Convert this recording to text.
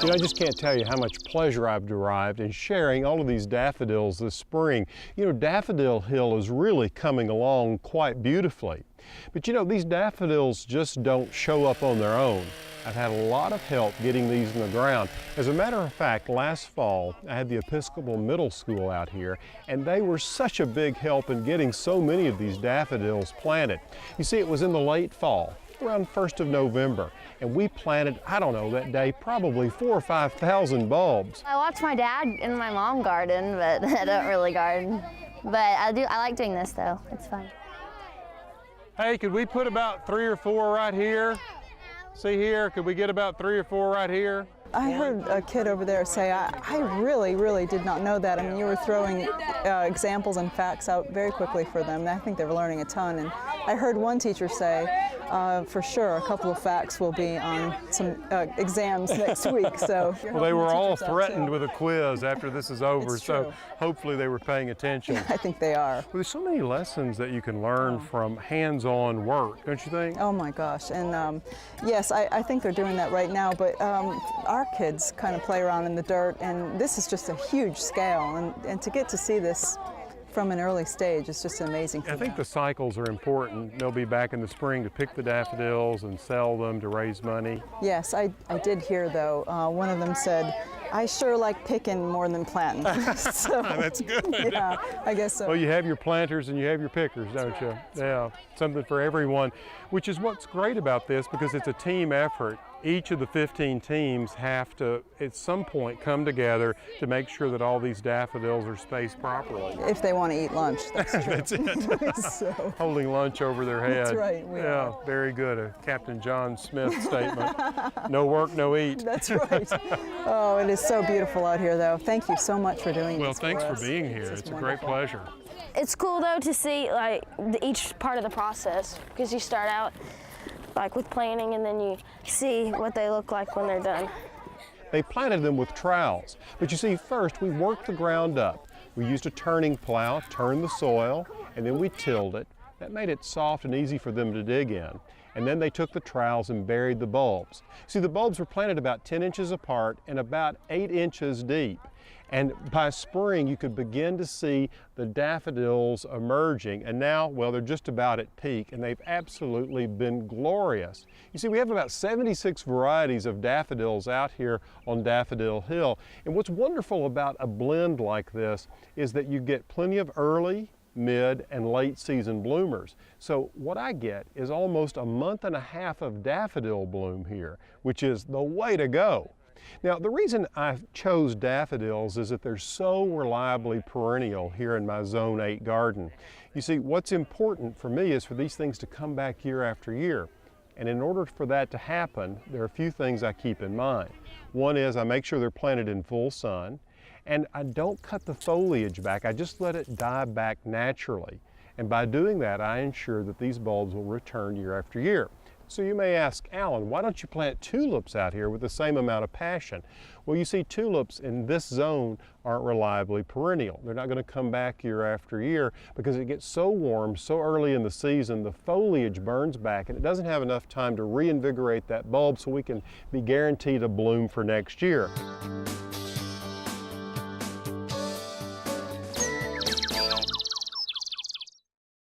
You know, I just can't tell you how much pleasure I've derived in sharing all of these daffodils this spring. You know, Daffodil Hill is really coming along quite beautifully. But you know, these daffodils just don't show up on their own. I've had a lot of help getting these in the ground. As a matter of fact, last fall, I had the Episcopal Middle School out here, and they were such a big help in getting so many of these daffodils planted. You see, it was in the late fall, around 1st of November, and we planted, I don't know, that day, probably 4,000 or 5,000 bulbs. I watch my dad and my mom garden, but I don't really garden. But I like doing this though, it's fun. Hey, could we put about 3 or 4 right here? See here, could we get about 3 or 4 right here? I heard a kid over there say, I really did not know that. I mean, you were throwing examples and facts out very quickly for them. I think they were learning a ton. And I heard one teacher say, for sure, a couple of facts will be on some exams next week. So well, they were all threatened with a quiz after this is over, so hopefully they were paying attention. I think they are. Well, there's so many lessons that you can learn from hands-on work, don't you think? Oh my gosh, and yes, I think they're doing that right now, but our kids kind of play around in the dirt, and this is just a huge scale, and to get to see this from an early stage, it's just amazing. I think the cycles are important. They'll be back in the spring to pick the daffodils and sell them to raise money. Yes, I did hear though, one of them said, I sure like picking more than planting. So, that's good. Yeah, I guess so. Well, you have your planters and you have your pickers, don't you? Yeah, something for everyone, which is what's great about this because it's a team effort. Each of the 15 teams have to, at some point, come together to make sure that all these daffodils are spaced properly. If they want to eat lunch, that's true. That's it. So, holding lunch over their head. That's right. Yeah, very good. A Captain John Smith statement. No work, no eat. That's right. Oh, it is so beautiful out here, though. Thank you so much for doing well, this. Well, thanks for for being here. It's a great pleasure. It's cool though to see like each part of the process because you start out like with planting and then you see what they look like when they're done. They planted them with trowels, but you see, first we worked the ground up. We used a turning plow, turned the soil, and then we tilled it. That made it soft and easy for them to dig in. And then they took the trowels and buried the bulbs. See, the bulbs were planted about 10 inches apart and about 8 inches deep. And by spring, you could begin to see the daffodils emerging. And now, well, they're just about at peak, and they've absolutely been glorious. You see, we have about 76 varieties of daffodils out here on Daffodil Hill. And what's wonderful about a blend like this is that you get plenty of early, mid, and late season bloomers. So what I get is almost a month and a half of daffodil bloom here, which is the way to go. Now, the reason I chose daffodils is that they're so reliably perennial here in my Zone 8 garden. You see, what's important for me is for these things to come back year after year. And in order for that to happen, there are a few things I keep in mind. One is I make sure they're planted in full sun, and I don't cut the foliage back. I just let it die back naturally. And by doing that, I ensure that these bulbs will return year after year. So you may ask, Alan, why don't you plant tulips out here with the same amount of passion? Well, you see, tulips in this zone aren't reliably perennial. They're not going to come back year after year because it gets so warm so early in the season, the foliage burns back and it doesn't have enough time to reinvigorate that bulb so we can be guaranteed a bloom for next year.